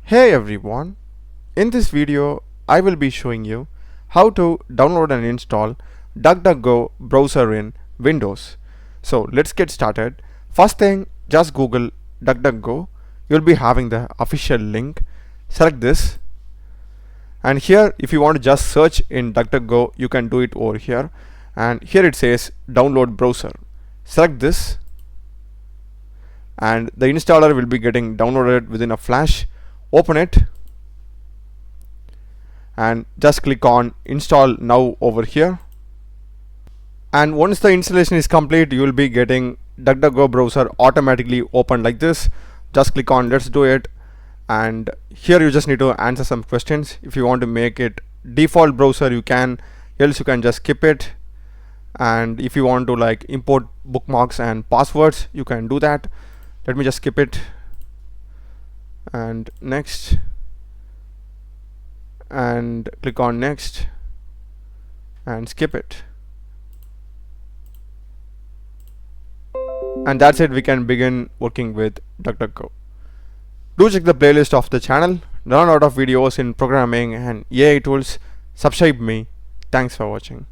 Hey everyone, in this video I will be showing you how to download and install Duckduckgo browser in Windows. So let's get started. First thing, just Google Duckduckgo. You'll be having the official link. Select this, and here if you want to just search in Duckduckgo, you can do it over here, and here it says download browser. Select this and the installer will be getting downloaded within a flash. Open it and just click on install now over here, and once the installation is complete you will be getting DuckDuckGo browser automatically open like this. Just click on let's do it, and here you just need to answer some questions. If you want to make it default browser you can, else you can just skip it, and if you want to like import bookmarks and passwords you can do that. Let me just skip it and next, and click on next and skip it, and that's it. We can begin working with DuckDuckGo. Do check the playlist of the channel, learn a lot of videos in programming and AI tools. Subscribe me. Thanks for watching.